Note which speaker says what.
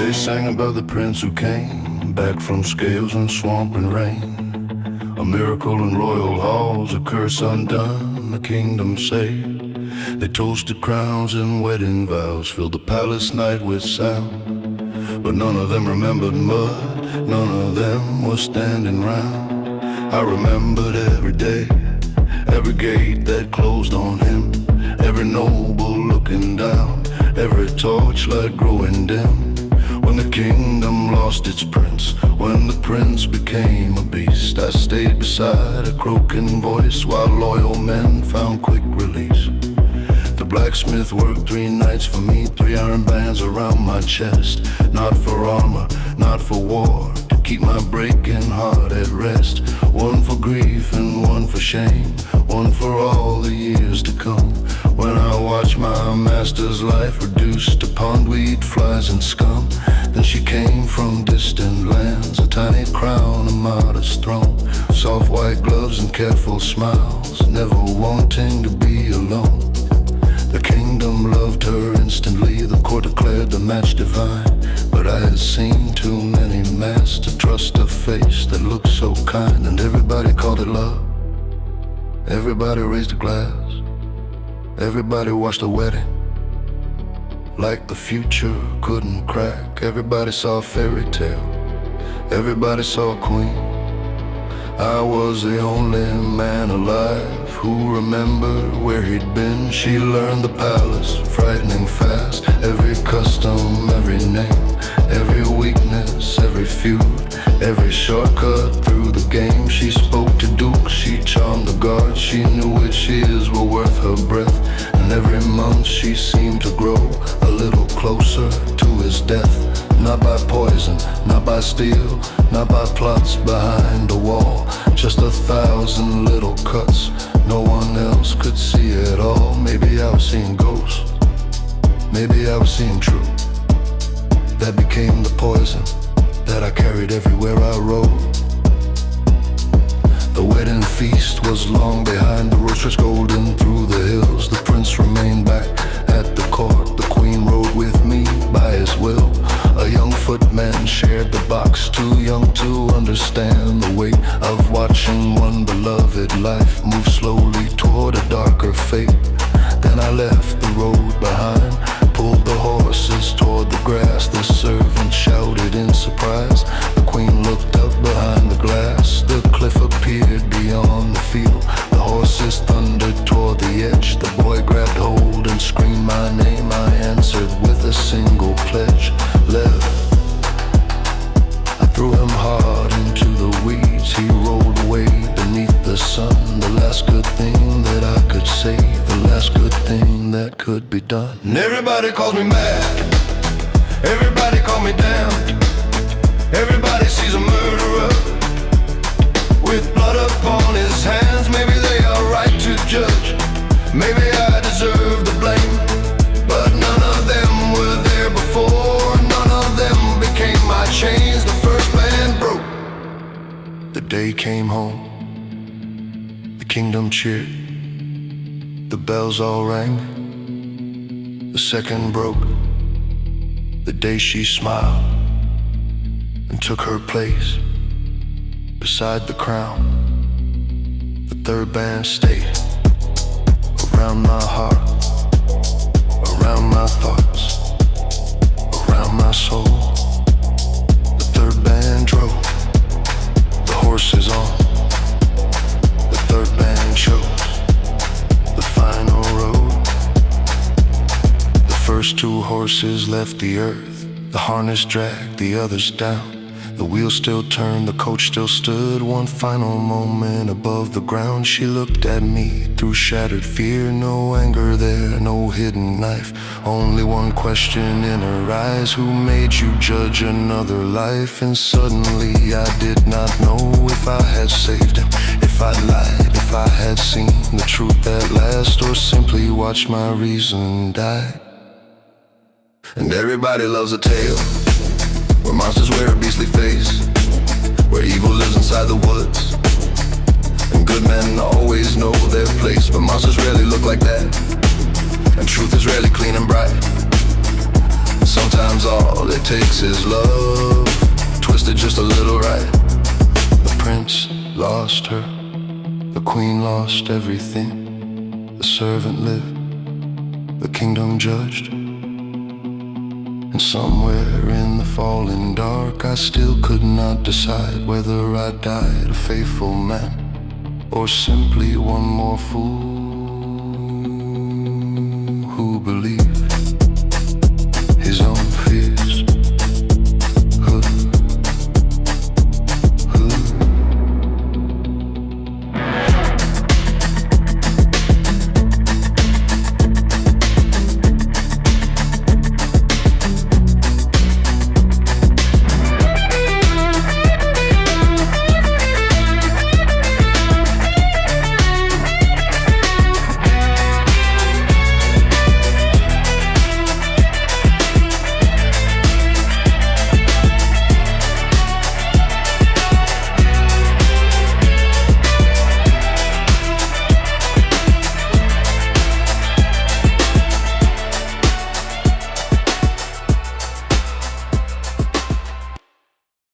Speaker 1: They sang about the prince who came back from scales and swamp and rain. A miracle in royal halls, a curse undone, the kingdom saved. They toasted crowns and wedding vows, filled the palace night with sound. But none of them remembered mud, none of them was standing round. I remembered every day, every gate that closed on him, every noble looking down, every torchlight growing dim. When the kingdom lost its prince, when the prince became a beast, I stayed beside a croaking voice while loyal men found quick release. The blacksmith worked 3 nights for me, 3 iron bands around my chest. Not for armor, not for war, to keep my breaking heart at rest. One for grief and one for shame, one for all the years to come. When I watch my master's life reduced to pondweed, flies and scum, then she came from distant lands, a tiny crown, a modest throne, soft white gloves and careful smiles, never wanting to be alone. The kingdom loved her instantly, the court declared the match divine. But I had seen too many masks to trust a face that looked so kind. And everybody called it love, everybody raised a glass, everybody watched the wedding like the future couldn't crack. Everybody saw a fairy tale, everybody saw a queen. I was the only man alive who remembered where he'd been. She learned the palace, frightening fast, every custom, every name, every weakness, every feud, every shortcut through the game. She spoke to dukes, she charmed the guards, she knew which ears were worth her breath. And every month she seemed to grow a little closer to his death. Not by poison, not by steel, not by plots behind a wall, just 1,000 little cuts no one else could see at all. Maybe I was seeing ghosts, maybe I was seeing truth. That became the poison that I carried everywhere I rode. The wedding feast was long behind, the road stretched golden through the hills. The prince remained back at the court, the queen rode with me by his will. A young footman shared the box, too young to understand the weight of watching one beloved life move slowly toward a darker fate. Then I left the road behind, pulled the horses toward the grass. The servant shouted in surprise, the queen looked up behind the glass. The cliff appeared beyond the field, the horses thundered toward the edge. The boy grabbed hold and screamed my name. I answered with a single pledge, left. I threw him hard into the weeds, he rolled away beneath the sun. The last good thing that I could say, the last good thing that could be done. And everybody calls me mad, everybody call me damned. Everybody sees a murderer with blood upon his hands. Maybe they are right to judge, maybe I deserve the blame. But none of them were there before, none of them became my chains. The first band broke, the day came home, the kingdom cheered, the bells all rang. The second broke, the day she smiled and took her place beside the crown. The third band stayed around my heart, around my thoughts, around my soul. The third band drove, the horses on. The third band chose the final road. The first 2 horses left the earth, the harness dragged the others down. The wheel still turned, the coach still stood. One final moment above the ground. She looked at me through shattered fear. No anger there, no hidden knife, only one question in her eyes: who made you judge another life? And suddenly I did not know if I had saved him, if I lied, if I had seen the truth at last, or simply watched my reason die. And everybody loves a tale where monsters wear a beastly face, where evil lives inside the woods, and good men always know their place. But monsters rarely look like that, and truth is rarely clean and bright. Sometimes all it takes is love, twisted just a little right. The prince lost her, the queen lost everything. The servant lived, the kingdom judged. And somewhere in the falling dark I still could not decide whether I died a faithful man or simply one more fool who believed.